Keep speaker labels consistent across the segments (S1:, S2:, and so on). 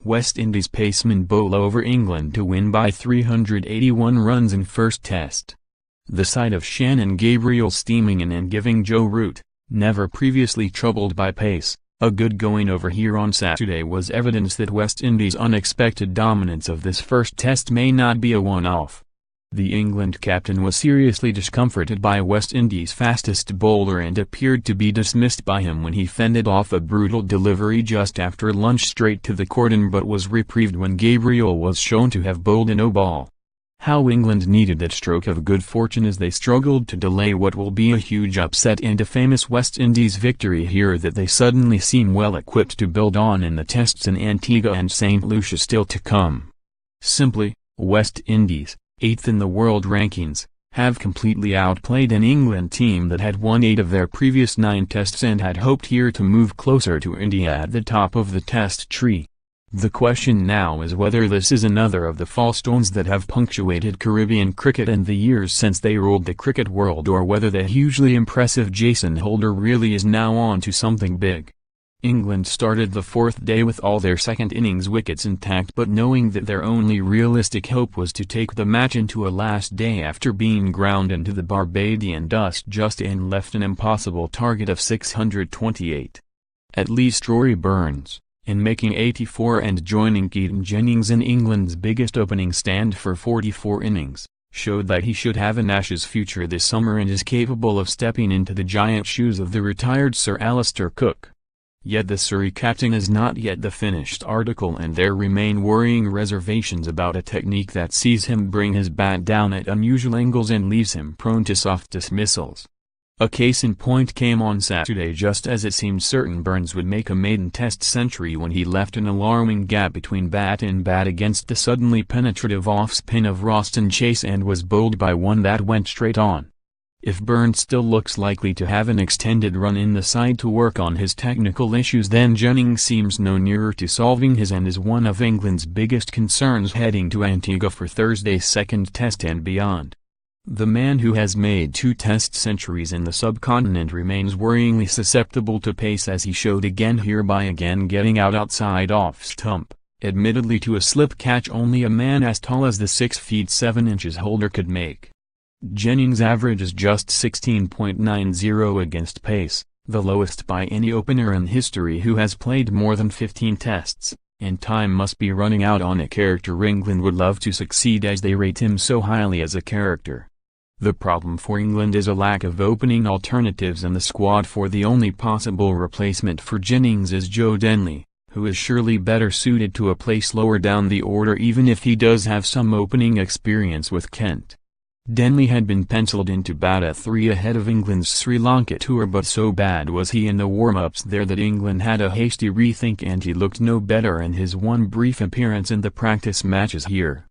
S1: West Indies pacemen bowl over England to win by 381 runs in first test. The sight of Shannon Gabriel steaming in and giving Joe Root, never previously troubled by pace, a good going over here on Saturday was evidence that West Indies' unexpected dominance of this first test may not be a one-off. The England captain was seriously discomforted by West Indies' fastest bowler and appeared to be dismissed by him when he fended off a brutal delivery just after lunch straight to the cordon, but was reprieved when Gabriel was shown to have bowled a no-ball. How England needed that stroke of good fortune as they struggled to delay what will be a huge upset and a famous West Indies victory here that they suddenly seem well equipped to build on in the tests in Antigua and St Lucia still to come. Simply, West Indies, 8th in the world rankings, have completely outplayed an England team that had won 8 of their previous 9 tests and had hoped here to move closer to India at the top of the test tree. The question now is whether this is another of the fallstones that have punctuated Caribbean cricket in the years since they ruled the cricket world, or whether the hugely impressive Jason Holder really is now on to something big. England started the 4th day with all their second innings wickets intact, but knowing that their only realistic hope was to take the match into a last day after being ground into the Barbadian dust just and left an impossible target of 628. At least Rory Burns, in making 84 and joining Keaton Jennings in England's biggest opening stand for 44 innings, showed that he should have an Ashes future this summer and is capable of stepping into the giant shoes of the retired Sir Alistair Cook. Yet the Surrey captain is not yet the finished article, and there remain worrying reservations about a technique that sees him bring his bat down at unusual angles and leaves him prone to soft dismissals. A case in point came on Saturday just as it seemed certain Burns would make a maiden test century when he left an alarming gap between bat and bat against the suddenly penetrative off-spin of Roston Chase and was bowled by one that went straight on. If Burns still looks likely to have an extended run in the side to work on his technical issues, then Jennings seems no nearer to solving his and is one of England's biggest concerns heading to Antigua for Thursday's second test and beyond. The man who has made 2 test centuries in the subcontinent remains worryingly susceptible to pace, as he showed again here by again getting out outside off stump, admittedly to a slip catch only a man as tall as the 6 feet 7 inches Holder could make. Jennings' average is just 16.90 against pace, the lowest by any opener in history who has played more than 15 tests, and time must be running out on a character England would love to succeed as they rate him so highly as a character. The problem for England is a lack of opening alternatives in the squad, for the only possible replacement for Jennings is Joe Denley, who is surely better suited to a place lower down the order even if he does have some opening experience with Kent. Denley had been penciled in to bat at 3 ahead of England's Sri Lanka tour, but so bad was he in the warm-ups there that England had a hasty rethink and he looked no better in his one brief appearance in the practice matches here.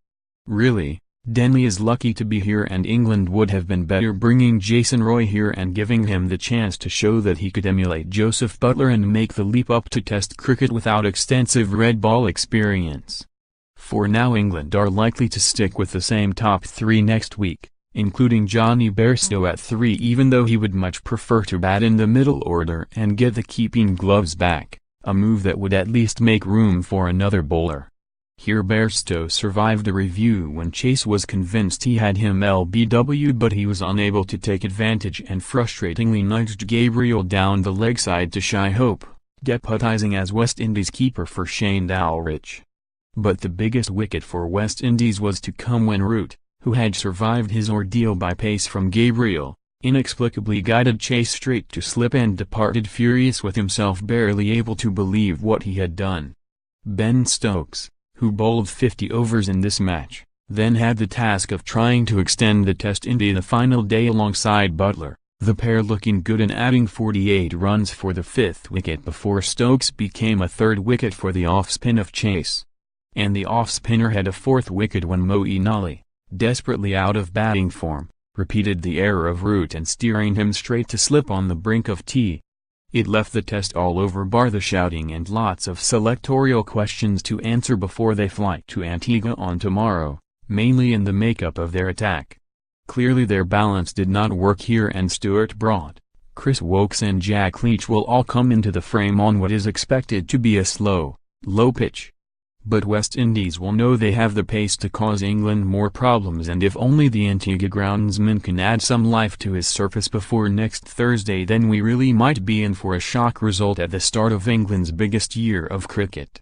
S1: Really, Denley is lucky to be here, and England would have been better bringing Jason Roy here and giving him the chance to show that he could emulate Joseph Buttler and make the leap up to Test cricket without extensive red ball experience. For now England are likely to stick with the same top 3 next week, including Johnny Bairstow at 3, even though he would much prefer to bat in the middle order and get the keeping gloves back, a move that would at least make room for another bowler. Here Bairstow survived a review when Chase was convinced he had him LBW, but he was unable to take advantage and frustratingly nudged Gabriel down the leg side to shy hope, deputizing as West Indies keeper for Shane Dowrich. But the biggest wicket for West Indies was to come when Root, who had survived his ordeal by pace from Gabriel, inexplicably guided Chase straight to slip and departed furious with himself, barely able to believe what he had done. Ben Stokes, who bowled 50 overs in this match, then had the task of trying to extend the test into the final day alongside Buttler, the pair looking good and adding 48 runs for the 5th wicket before Stokes became a 3rd wicket for the off-spin of Chase. And the off-spinner had a 4th wicket when Moeen Ali, desperately out of batting form, repeated the error of Root and steering him straight to slip on the brink of tea. It left the test all over bar the shouting and lots of selectorial questions to answer before they fly to Antigua on tomorrow, mainly in the makeup of their attack. Clearly their balance did not work here, and Stuart Broad, Chris Wokes and Jack Leach will all come into the frame on what is expected to be a slow, low pitch. But West Indies will know they have the pace to cause England more problems, and if only the Antigua groundsman can add some life to his surface before next Thursday, then we really might be in for a shock result at the start of England's biggest year of cricket.